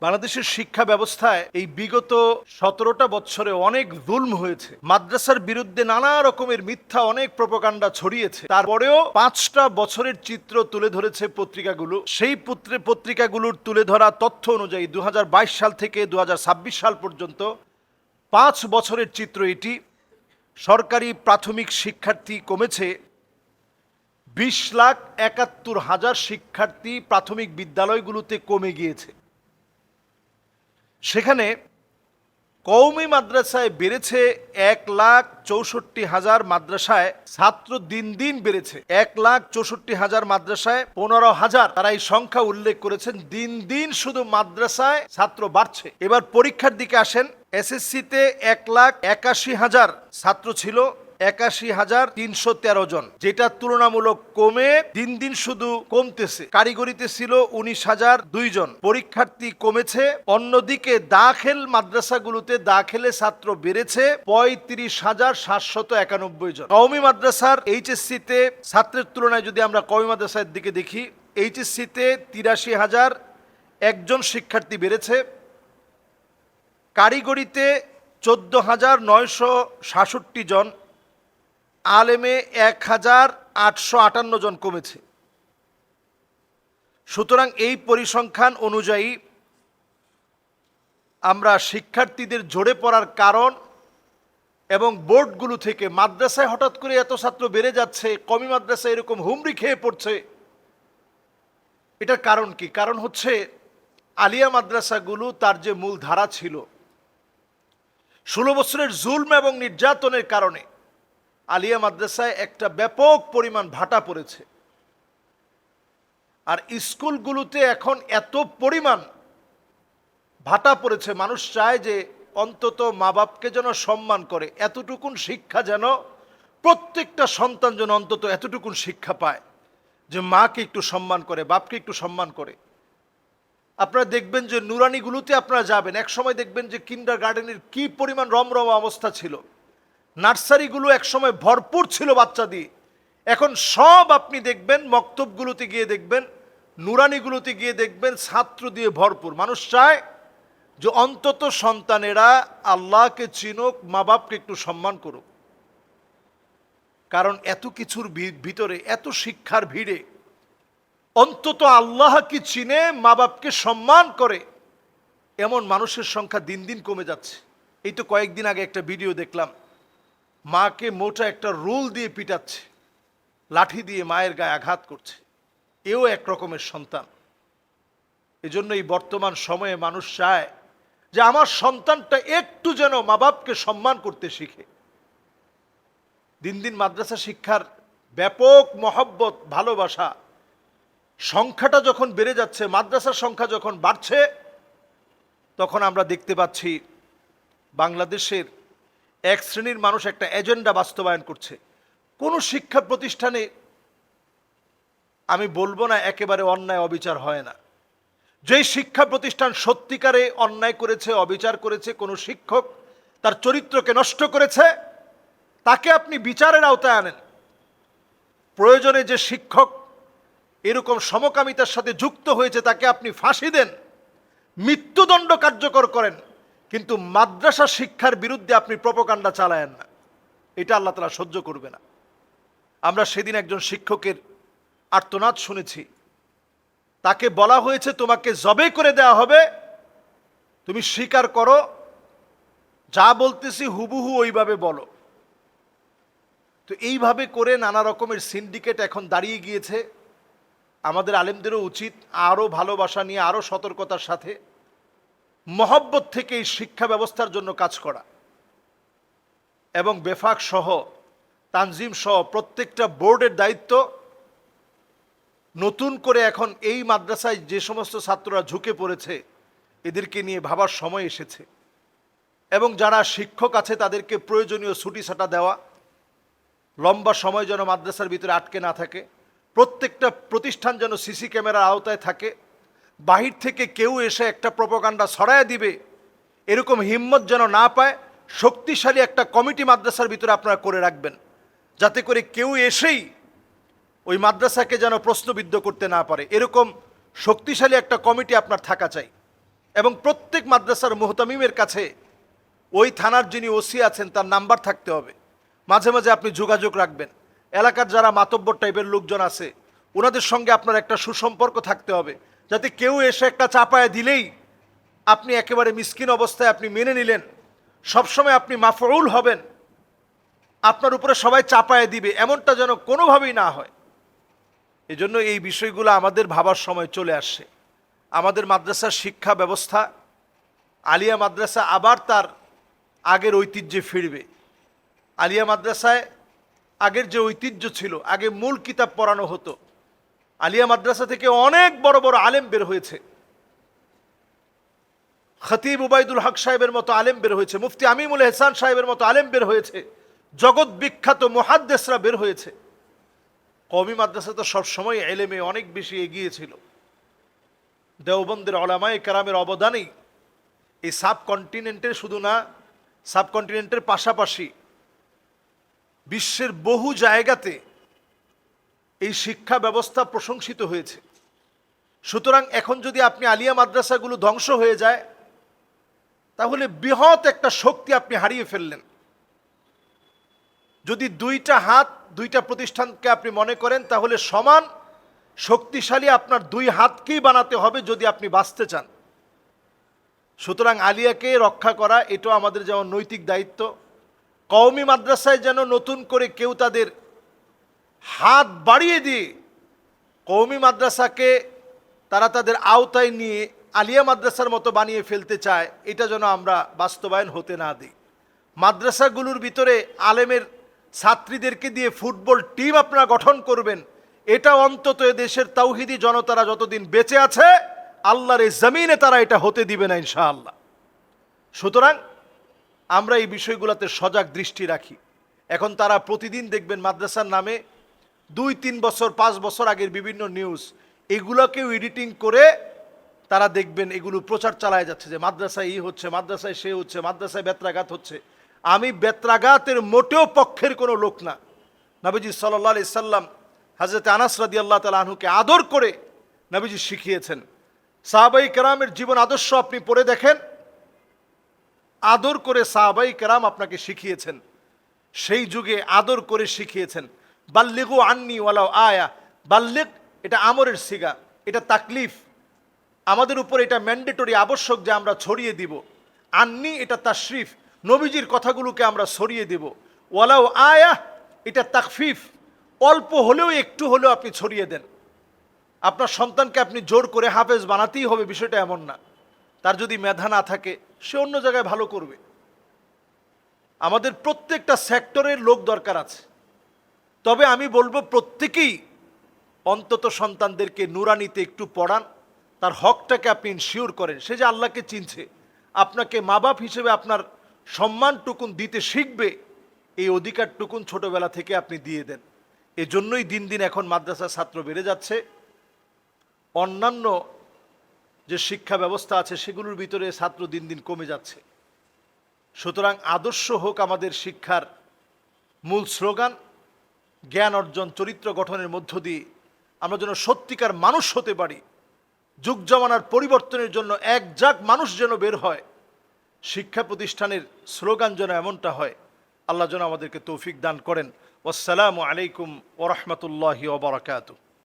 বাংলাদেশের শিক্ষা ব্যবস্থায় এই বিগত 17টা বছরে অনেক জুলম হয়েছে। মাদ্রাসার বিরুদ্ধে নানা রকমের মিথ্যা অনেক প্রোপাগান্ডা ছড়িয়েছে। তারপরেও 5টা বছরের চিত্র তুলে ধরেছে পত্রিকাগুলো। সেই পত্রিকাগুলোর তুলে ধরা তথ্য অনুযায়ী 2022 সাল থেকে 2026 সাল পর্যন্ত 5 বছরের চিত্র এটি। সরকারি প্রাথমিক শিক্ষার্থী কমেছে 20,71,000 শিক্ষার্থী প্রাথমিক বিদ্যালয়গুলোতে কমে গিয়েছে। সেখানে কওমি মাদ্রাসায় বেড়েছে 1,64,000 মাদ্রাসায় ছাত্র দিন দিন বেড়েছে। 1,64,000 মাদ্রাসায় 15,000, তারা এই সংখ্যা উল্লেখ করেছেন। দিন দিন শুধু মাদ্রাসায় ছাত্র বাড়ছে। এবার পরীক্ষার দিকে আসেন। এসএসসিতে 1,81,000 ছাত্র ছিল, 81,313 জন, যেটা তুলনামূলক কমে দিন দিন শুধু কমতেছে। কারিগরিতে ছিল 19,002 জন, পরীক্ষার্থী কমেছে। অন্যদিকে দাখিল মাদ্রাসাগুলোতে দাখিলে ছাত্র বেড়েছে 35,791 জন। কওমি মাদ্রাসার এইচএসসিতে ছাত্রের তুলনায় যদি আমরা কওমি মাদ্রাসার দিকে দেখি, এইচএসসিতে 83,001 জন শিক্ষার্থী বেড়েছে। কারিগরিতে 14,966 জন, আলেমে 1,858 জন কমেছে। সুতরাং এই পরিসংখ্যান অনুযায়ী আমরা শিক্ষার্থীদের ঝরে পড়ার কারণ এবং বোর্ডগুলো থেকে মাদ্রাসায় হঠাৎ করে এত ছাত্র বেড়ে যাচ্ছে, কওমি মাদ্রাসায় এরকম হুমড়ি খেয়ে পড়ছে, এটার কারণ কি? কারণ হচ্ছে আলিয়া মাদ্রাসাগুলো তার যে মূল ধারা ছিল, 16 বছরের জুলম এবং নির্যাতনের কারণে আলিয়া মাদ্রাসায় একটা ব্যাপক পরিমাণ ভাটা পড়েছে। আর স্কুলগুলোতে এখন এত পরিমাণ ভাটা পড়েছে, মানুষ চায় যে অন্তত মা বাপকে যেন সম্মান করে, এতটুকুন শিক্ষা যেন প্রত্যেকটা সন্তান যেন অন্তত এতটুকুন শিক্ষা পায় যে মাকে একটু সম্মান করে, বাপকে একটু সম্মান করে। আপনারা দেখবেন যে নুরানিগুলোতে আপনারা যাবেন, এক সময় দেখবেন যে কিন্ডার গার্ডেনের কি পরিমাণ রমরমা অবস্থা ছিল। নার্সারিগুলো একসময় ভরপুর ছিল বাচ্চা দিয়ে। এখন সব আপনি দেখবেন মক্তবগুলোতে গিয়ে দেখবেন, নুরানিগুলোতে গিয়ে দেখবেন ছাত্র দিয়ে ভরপুর। মানুষ চায় যে অন্তত সন্তানেরা আল্লাহকে চিনুক, মা বাপকে একটু সম্মান করুক। কারণ এত কিছুর ভিতরে, এত শিক্ষার ভিড়ে অন্তত আল্লাহকে চিনে মা বাপকে সম্মান করে এমন মানুষের সংখ্যা দিন দিন কমে যাচ্ছে। এই তো কয়েকদিন আগে একটা ভিডিও দেখলাম, মাকে মোটা একটা রুল দিয়ে পিটাচ্ছে, লাঠি দিয়ে মায়ের গায়ে আঘাত করছে। এও এক রকমের সন্তান। এজন্য এই বর্তমান সময়ে মানুষ চায় যে আমার সন্তানটা একটু যেন মা বাপকে সম্মান করতে শিখে। দিন দিন মাদ্রাসা শিক্ষার ব্যাপক মহব্বত, ভালোবাসা, সংখ্যাটা যখন বেড়ে যাচ্ছে, মাদ্রাসার সংখ্যা যখন বাড়ছে, তখন আমরা দেখতে পাচ্ছি বাংলাদেশের এক শ্রেণীর মানুষ একটা এজেন্ডা বাস্তবায়ন করছে। কোনো শিক্ষা প্রতিষ্ঠানে আমি বলবো না একেবারে অন্যায় অবিচার হয় না। যেই শিক্ষা প্রতিষ্ঠান সত্যিকারে অন্যায় করেছে, অবিচার করেছে, কোনো শিক্ষক তার চরিত্রকে নষ্ট করেছে, তাকে আপনি বিচারের আওতায় আনেন। প্রয়োজনে যে শিক্ষক এরকম সমকামিতার সাথে যুক্ত হয়েছে তাকে আপনি ফাঁসি দেন, মৃত্যুদণ্ড কার্যকর করেন, কিন্তু মাদ্রাসা শিক্ষার বিরুদ্ধে আপনি প্রোপাগান্ডা চালায়েন না। এটা আল্লাহ তাআলা সহ্য করবে না। আমরা সেদিন একজন শিক্ষকের আর্তনাদ শুনেছি। তাকে বলা হয়েছে তোমাকে জবে করে দেওয়া হবে, তুমি স্বীকার করো, যা বলতেছি হুবহু ওইভাবে বলো। তো এইভাবে করে নানা রকমের সিন্ডিকেট এখন দাঁড়িয়ে গিয়েছে। আমাদের আলেমদেরও উচিত আরও ভালোবাসা নিয়ে, আরও সতর্কতার সাথে, মহব্বত থেকে এই শিক্ষা ব্যবস্থার জন্য কাজ করা এবং বেফাক সহ, তানজিম সহ প্রত্যেকটা বোর্ডের দায়িত্ব। নতুন করে এখন এই মাদ্রাসায় যে সমস্ত ছাত্ররা ঝুঁকে পড়েছে, এদেরকে নিয়ে ভাবার সময় এসেছে এবং যারা শিক্ষক আছে তাদেরকে প্রয়োজনীয় ছুটি ছাটা দেওয়া, লম্বা সময় যেন মাদ্রাসার ভিতরে আটকে না থাকে, প্রত্যেকটা প্রতিষ্ঠান যেন সিসি ক্যামেরার আওতায় থাকে, বাহির থেকে কেউ এসে একটা প্রোপাগান্ডা ছড়ায় দিবে এরকম হিম্মত যেন না পায়। শক্তিশালী একটা কমিটি মাদ্রাসার ভিতরে আপনারা করে রাখবেন, যাতে করে কেউ এসেই ওই মাদ্রাসাকে যেন প্রশ্নবিদ্ধ করতে না পারে। এরকম শক্তিশালী একটা কমিটি আপনার থাকা চাই। এবং প্রত্যেক মাদ্রাসার মুহতামিমের কাছে ওই থানার যিনি ওসি আছেন তার নাম্বার থাকতে হবে। মাঝে মাঝে আপনি যোগাযোগ রাখবেন। এলাকার যারা মাতব্বর টাইপের লোকজন আছে ওনাদের সঙ্গে আপনার একটা সুসম্পর্ক থাকতে হবে, যাতে কেউ এসে একটা চাপায় দিলেই আপনি একেবারে মিসকিন অবস্থায় আপনি মেনে নিলেন। সবসময় আপনি মাফউল হবেন, আপনার উপরে সবাই চাপায় দিবে, এমনটা যেন কোনোভাবেই না হয়। এজন্য এই বিষয়গুলো আমাদের ভাবার সময় চলে আসছে। আমাদের মাদ্রাসার শিক্ষা ব্যবস্থা, আলিয়া মাদ্রাসা আবার তার আগের ঐতিহ্যে ফিরবে। আলিয়া মাদ্রাসায় আগের যে ঐতিহ্য ছিল, আগে মূল কিতাব পড়ানো হতো। আলিয়া মাদ্রাসা থেকে অনেক বড় বড় আলেম বের হয়েছে। খতিব উবাইদুল হক সাহেবের মতো আলেম বের হয়েছে, মুফতি আমিমুল এহসান সাহেবের মতো আলেম বের হয়েছে, জগৎ বিখ্যাত মুহাদ্দিসরা বের হয়েছে। কওমি মাদ্রাসা তো সবসময় এলেমে অনেক বেশি এগিয়ে ছিল। দেওবন্দের উলামায়ে কেরামের অবদানেই এই সাবকন্টিনেন্টের, শুধু না সাবকন্টিনেন্টের পাশাপাশি বিশ্বের বহু জায়গাতে এই শিক্ষা ব্যবস্থা প্রশংসিত হয়েছে। সুতরাং এখন যদি আপনি আলিয়া মাদ্রাসাগুলো ধ্বংস হয়ে যায়, তাহলে বৃহৎ একটা শক্তি আপনি হারিয়ে ফেললেন। যদি দুইটা হাত দুইটা প্রতিষ্ঠানকে আপনি মনে করেন, তাহলে সমান শক্তিশালী আপনার দুই হাতকেই বানাতে হবে যদি আপনি বাঁচতে চান। সুতরাং আলিয়াকে রক্ষা করা এটাও আমাদের যেমন নৈতিক দায়িত্ব, কওমি মাদ্রাসায় যেন নতুন করে কেউ তাদের হাত বাড়িয়ে দিয়ে কওমি মাদ্রাসাকে তারা তাদের আওতায় নিয়ে আলিয়া মাদ্রাসার মতো বানিয়ে ফেলতে চায়, এটা যেন আমরা বাস্তবায়ন হতে না দিই। মাদ্রাসাগুলোর ভিতরে আলেমের ছাত্রীদেরকে দিয়ে ফুটবল টিম আপনারা গঠন করবেন, এটা অন্তত দেশের তাওহিদি জনতারা যতদিন বেঁচে আছে আল্লাহর এই জমিনে তারা এটা হতে দিবে না ইনশাআল্লাহ। সুতরাং আমরা এই বিষয়গুলোতে সজাগ দৃষ্টি রাখি। এখন তারা প্রতিদিন দেখবেন মাদ্রাসার নামে 2-3 বছর 5 বছর আগের বিভিন্ন নিউজ, এগুলোকেও এডিটিং করে তারা দেখবেন এগুলো প্রচার চালায় যাচ্ছে যে মাদ্রাসায় ই হচ্ছে, মাদ্রাসায় সে হচ্ছে, মাদ্রাসায় বেত্রাঘাত হচ্ছে। আমি বেত্রাঘাতের মোটেও পক্ষের কোনো লোক না। নবীজি সাল্লাল্লাহু আলাইহি সাল্লাম হযরত আনাস রাদিয়াল্লাহু তাআলা আনহুকে আদর করে নবীজি শিখিয়েছেন। সাহাবাই কেরামের জীবন আদর্শ আপনি পড়ে দেখেন, আদর করে সাহাবাই কেরাম আপনাকে শিখিয়েছেন, সেই যুগে আদর করে শিখিয়েছেন। বাল্লিগু আন্নি ওয়ালাউ আয়া, বাল্লিগ এটা আমরের সিগা, এটা তাকলিফ, আমাদের উপর এটা ম্যান্ডেটরি আবশ্যক যে আমরা ছড়িয়ে দিব। আন্নি এটা তাশরিফ, নবীজির কথাগুলোকে আমরা ছড়িয়ে দেব। ওয়ালাউ আয়া এটা তাকফিফ, অল্প হলেও একটু হলেও আপনি ছড়িয়ে দেন। আপনার সন্তানকে আপনি জোর করে হাফেজ বানাতেই হবে বিষয়টা এমন না। তার যদি মেধা না থাকে সে অন্য জায়গায় ভালো করবে। আমাদের প্রত্যেকটা সেক্টরের লোক দরকার আছে, তবে আমি বলবো প্রত্যেকেই অন্তত সন্তানদেরকে নুরানিতে একটু পড়ান, তার হকটাকে আপনি ইনশিওর করেন। সে যে আল্লাহকে চিনছে, আপনাকে মা বাপ হিসেবে আপনার সম্মানটুকুন দিতে শিখবে, এই অধিকারটুকুন ছোটবেলা থেকে আপনি দিয়ে দেন। এজন্যই দিন দিন এখন মাদ্রাসার ছাত্র বেড়ে যাচ্ছে। অন্যান্য যে শিক্ষা ব্যবস্থা আছে সেগুলোর ভিতরে ছাত্র দিন দিন কমে যাচ্ছে। সুতরাং আদর্শ হোক আমাদের শিক্ষার মূল স্লোগান। জ্ঞান অর্জন, চরিত্র গঠনের মধ্য দিয়ে আমরা যেন সত্যিকার মানুষ হতে পারি। যুগ জমানার পরিবর্তনের জন্য এক জাগ মানুষ যেন বের হয়, শিক্ষা প্রতিষ্ঠানের স্লোগান যেন এমনটা হয়। আল্লাহ যেন আমাদেরকে তৌফিক দান করেন। ওয়াসসালামু আলাইকুম ওয়া রাহমাতুল্লাহি ওয়া বারাকাতুহু।